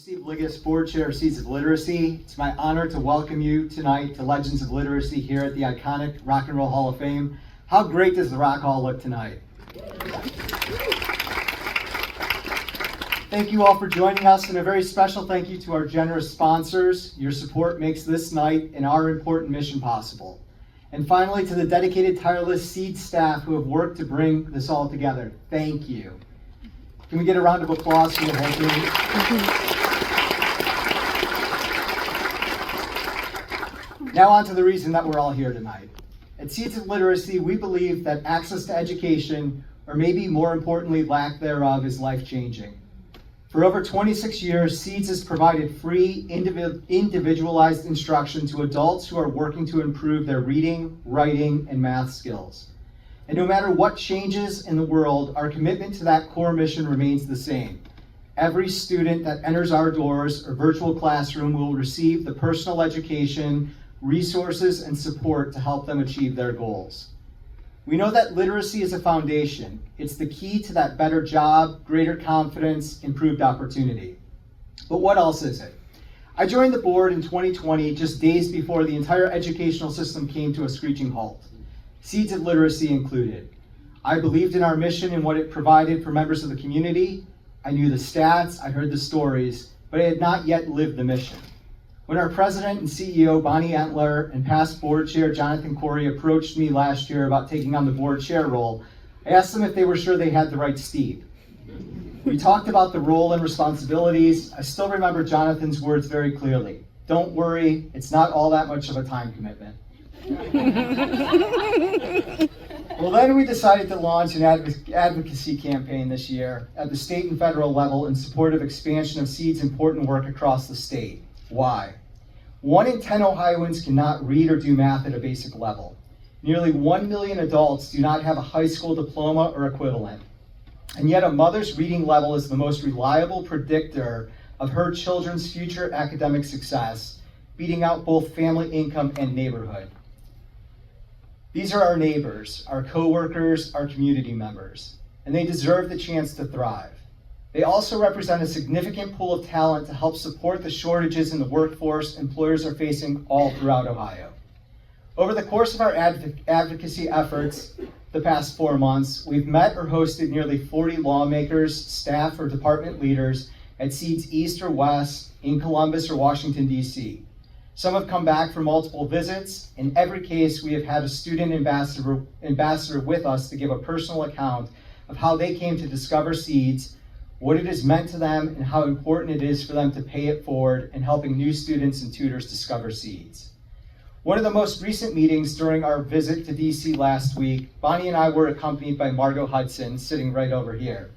Steve Ligus, Board Chair Seeds of Literacy. It's my honor to welcome you tonight to Legends of Literacy here at the iconic Rock and Roll Hall of Fame. How great does the Rock Hall look tonight? Thank you all for joining us, and a very special thank you to our generous sponsors. Your support makes this night and our important mission possible. And finally, to the dedicated, tireless Seed staff who have worked to bring this all together. Thank you. Can we get a round of applause for the whole team? Now on to the reason that we're all here tonight. At Seeds of Literacy, we believe that access to education, or maybe more importantly, lack thereof, is life-changing. For over 26 years, Seeds has provided free, individualized instruction to adults who are working to improve their reading, writing, and math skills. And no matter what changes in the world, our commitment to that core mission remains the same. Every student that enters our doors or virtual classroom will receive the personal education, resources, and support to help them achieve their goals. We know that literacy is a foundation. It's the key to that better job, greater confidence, improved opportunity. But what else is it? I joined the board in 2020, just days before the entire educational system came to a screeching halt, Seeds of Literacy included. I believed in our mission and what it provided for members of the community. I knew the stats, I heard the stories, but I had not yet lived the mission. When our president and CEO, Bonnie Entler, and past board chair, Jonathan Corey, approached me last year about taking on the board chair role, I asked them if they were sure they had the right Steve. We talked about the role and responsibilities. I still remember Jonathan's words very clearly. Don't worry, it's not all that much of a time commitment. Well, then we decided to launch an advocacy campaign this year at the state and federal level in support of expansion of Seed's important work across the state. Why? 1 in 10 Ohioans cannot read or do math at a basic level. Nearly 1 million adults do not have a high school diploma or equivalent. And yet a mother's reading level is the most reliable predictor of her children's future academic success, beating out both family income and neighborhood. These are our neighbors, our coworkers, our community members, and they deserve the chance to thrive. They also represent a significant pool of talent to help support the shortages in the workforce employers are facing all throughout Ohio. Over the course of our advocacy efforts the past 4 months, we've met or hosted nearly 40 lawmakers, staff, or department leaders at Seeds East or West, in Columbus or Washington, D.C. Some have come back for multiple visits. In every case, we have had a student ambassador with us to give a personal account of how they came to discover Seeds, what it has meant to them, and how important it is for them to pay it forward in helping new students and tutors discover Seeds. One of the most recent meetings during our visit to DC last week, Bonnie and I were accompanied by Margot Hudson, sitting right over here.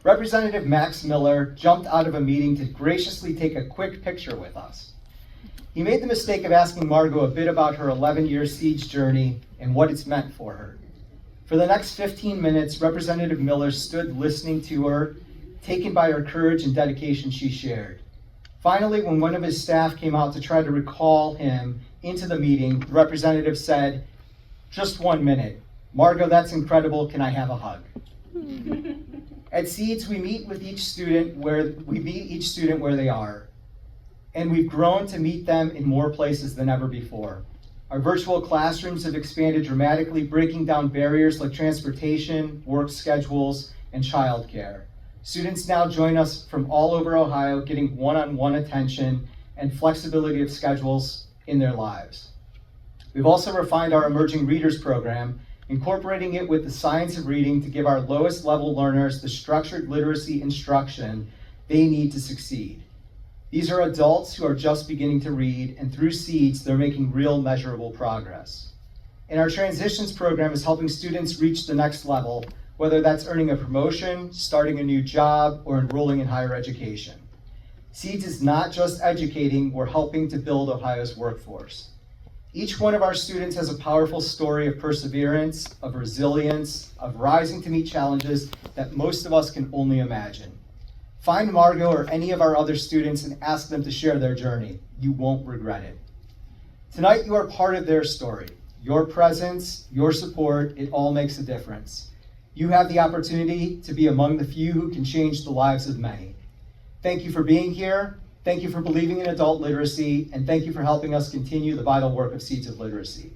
Representative Max Miller jumped out of a meeting to graciously take a quick picture with us. He made the mistake of asking Margot a bit about her 11-year Seeds journey and what it's meant for her. For the next 15 minutes, Representative Miller stood listening to her, taken by her courage and dedication she shared. Finally, when one of his staff came out to try to recall him into the meeting, the representative said, "Just 1 minute. Margot, that's incredible. Can I have a hug?" At Seeds, we meet each student where they are, and we've grown to meet them in more places than ever before. Our virtual classrooms have expanded dramatically, breaking down barriers like transportation, work schedules, and childcare. Students now join us from all over Ohio, getting one-on-one attention and flexibility of schedules in their lives. We've also refined our Emerging Readers program, incorporating it with the science of reading to give our lowest level learners the structured literacy instruction they need to succeed. These are adults who are just beginning to read, and through Seeds, they're making real measurable progress. And our Transitions program is helping students reach the next level, whether that's earning a promotion, starting a new job, or enrolling in higher education. Seeds is not just educating, we're helping to build Ohio's workforce. Each one of our students has a powerful story of perseverance, of resilience, of rising to meet challenges that most of us can only imagine. Find Margot or any of our other students and ask them to share their journey. You won't regret it. Tonight, you are part of their story. Your presence, your support, it all makes a difference. You have the opportunity to be among the few who can change the lives of many. Thank you for being here. Thank you for believing in adult literacy, and thank you for helping us continue the vital work of Seeds of Literacy.